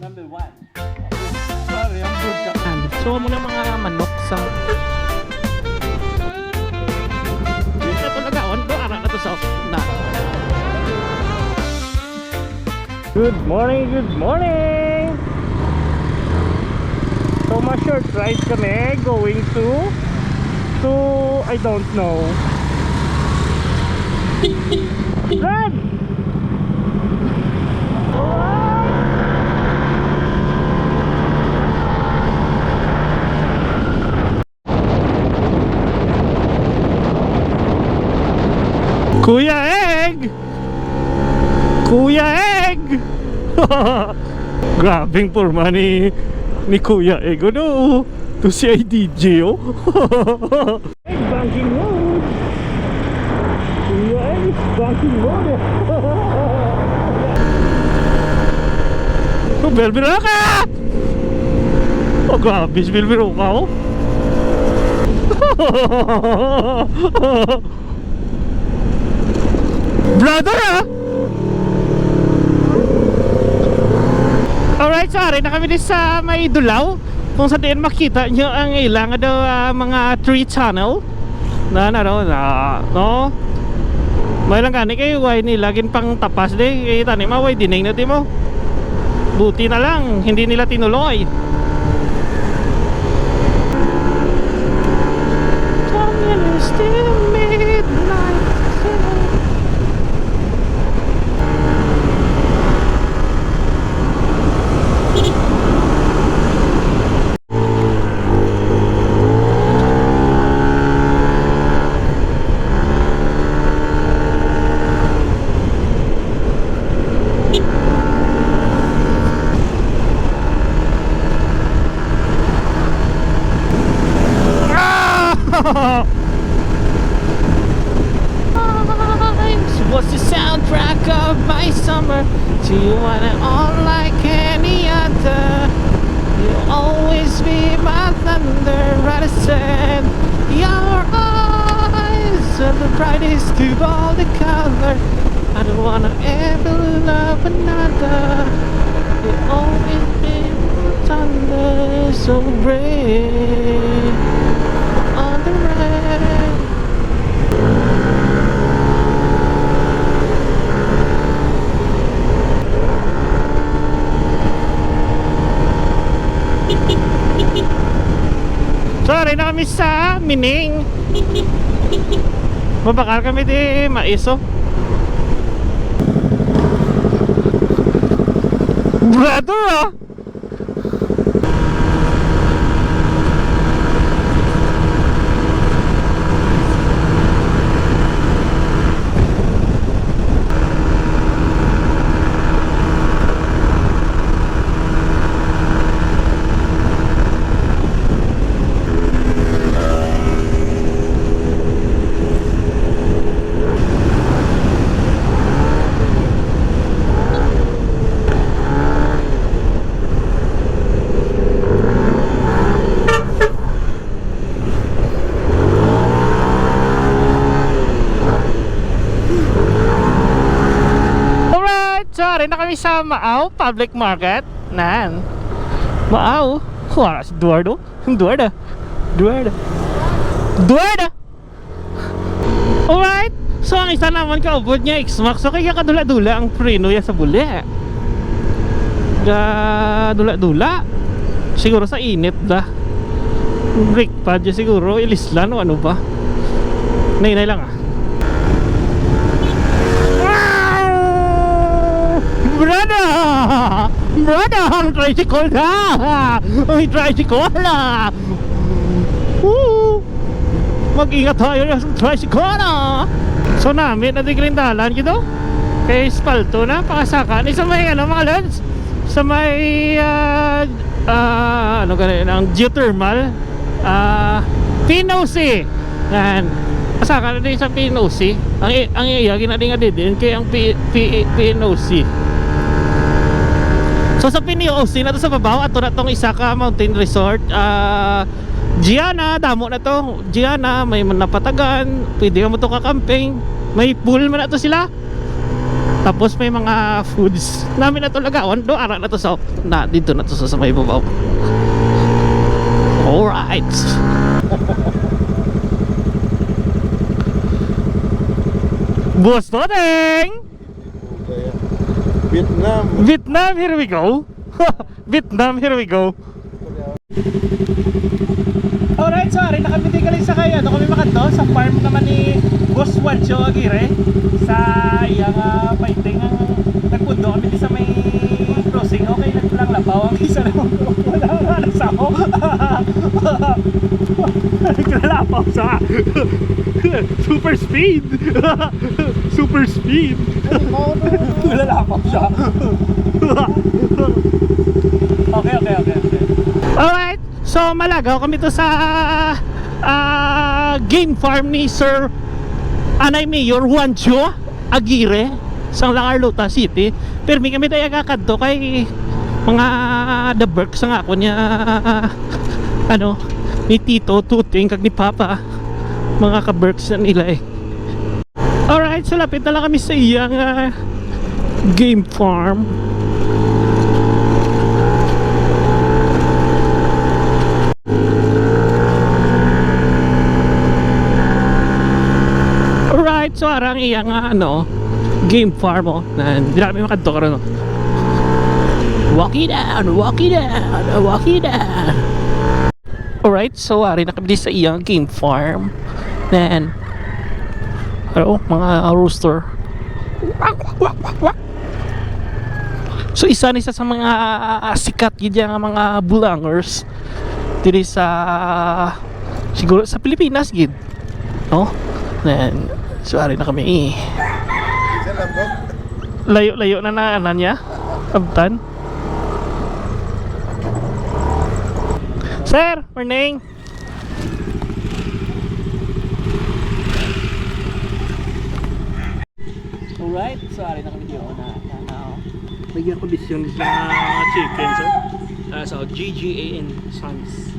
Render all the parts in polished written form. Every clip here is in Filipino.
Number one. Sorry, ang good ka. So mo na mga manok sa ito talaga on do ara na to sa na. Good morning, good morning! So ma-short ride kami going to I don't know. Red! Kuya Egg! Kuya Egg! Grabing porma ni Kuya Egg. Ano? To si ay DJ oh. Egg banking mode. Kuya Egg banking mode. Oh, belbiro ka! Oh, grabe si belbiro ka oh. Brother ah! Alright, sorry na kami din sa may Dulaw. Kung sa diyan makita nyo ang ilang mga tree channel na no may lang gani kayo way nilagin pang tapas de kaya tani maway dining na mo buti na lang hindi nila tinuloy. What's the soundtrack of my summer? Do you want it all like any other? You'll always be my thunder, right? I said your eyes are the brightest of all the color. I don't wanna ever love another. You'll always be my thunder, so brave on the red. Sorry na kami sa Mining. Mabakal kami di maiso. Brother ah! Sorry na kami sa Maaw Public Market. Nan Maaw. Wala si Eduardo. Eduardo. Alright. So ang isa naman kaubod niya X-Max. So kaya kadula-dula ang preno niya sa buli. Dula-dula. Siguro sa init da. Brake pad niya siguro. Ilislan o ano ba. Nainay lang ah. Brother, ang tricycle na! May tricycle na! Mag-ingat tayo sa tricycle na! So namin, natigilin dalan gitu kay spalto na, pakasakan. Sa may mga lods, sa may ano ganun, ang geothermal PNOC. Yan. Pasakan na din sa PNOC. Ang iyagin na din nga din kay ang PNOC. So sa PNOC na to sa babaw ato na tong isa ka mountain resort. Giana, damo na to. Giana, may napatagan, pwede ka mo to ka-camping. May pool man na to sila. Tapos may mga foods namin na talaga. Do ara na to sa dito na to sa may babaw. Alright. Boss Todeng! Vietnam. Vietnam, here we go. Vietnam, here we go. Alright, sorry, nakapiti ka lang sa kaya. Doon kami makanto sa farm naman ni Boss Juancho Aguirre. Sa iyang painting ang nagpundo kami sa may crossing. Okay, nagpulang labaw. Ang isa na wala nga nagsako. Naglalakaw sa super speed. Super speed. Naglalakaw siya. Okay. Alright, so malagaw kami to sa game farm ni Sir Anay Mayor Juancho Aguirre sa Langarlota City. Pero may kami tayo kakadto kay mga the Berks ang ako niya ano ni Tito Tuting kag ni Papa mga ka-Berks na nila eh. Alright, so lapit na lang kami sa iyang game farm. Alright, so arang iyang game farm na hindi namin makadto karon. Walk it down. Alright, so ari na kami sa iyang game farm. Then mga rooster. So isa sa mga sikat gid nga mga bulangers diri sa siguro sa Pilipinas gid. No? Then so ari na kami. Layo na niya. Abtan. Sir, morning. Alright, so ari na kami dito na bigyan ko bisyon sa chicken, sir. So GGAN Sons.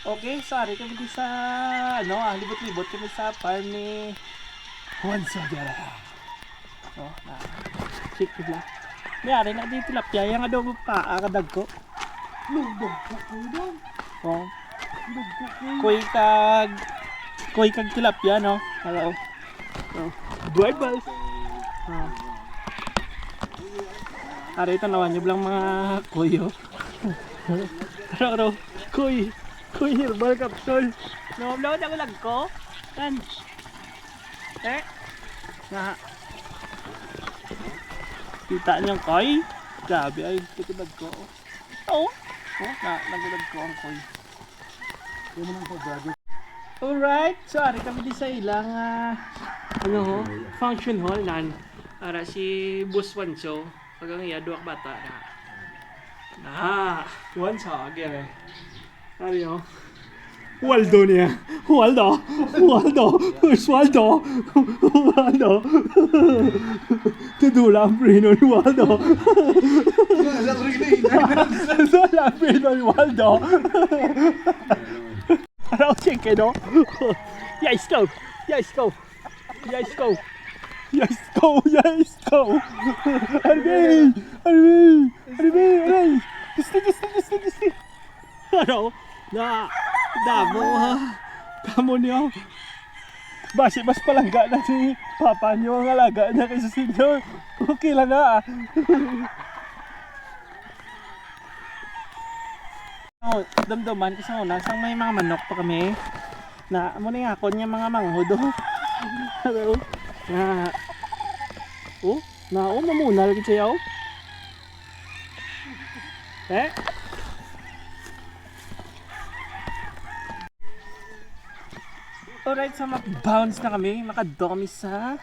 Okay, sorry kami di sa libot-libot kami sa farm ni Juan Sogara. Chick nila. Mayari na di tilapia yang adobo pa akadag ko. Lugdog ko. Oh. Koy kag tilapia no. Hello. Oh. Dual balls. Ari ito naman yung lang mga kuyo. Pero kuy herbal capsule. No-upload ako lag ko. Tan. Nah. Kita niyang koy. Grabe ay tikudag ko. Oo. Nagulag ko ang koy. Alright, so ari kami di sa ilang function hall nan. Ara si Boss Juancho pagang iya duak bata na. Juancho agere. Ari oh. Waldo niya. Waldo. Tudula ang prino ni Waldo. Tudula ang prino ni Waldo. Araw chicken no? Yes go. Arbi. Gusti. Araw na damo kamo niyo. Basi mas palangga na si papa niyo ang alaga niya kaysa sa inyo. Okay lang na. Damdaman kasi una sang may mga manok pa kami na amo ni ako niya mga manghudo. Hello. Namunal gid siya. Alright, so mag-bounce na kami. Makadto kami sa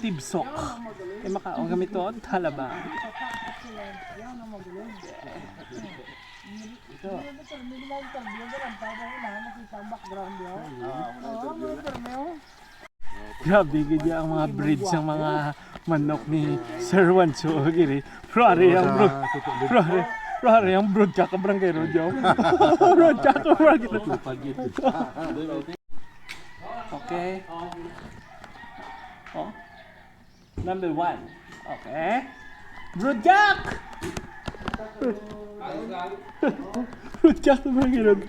Tibsok. Makaong kami to, Talaba. Grabe ganyan ang mga breeds ng mga manok ni Sir Wancho gini. Prare ang brood. Prare ang brood ka barangay Rodyo. Brood ka barangay. Okay. Oh. Number 1. Okay. Brood jack. Brood jack barangay Rodyo.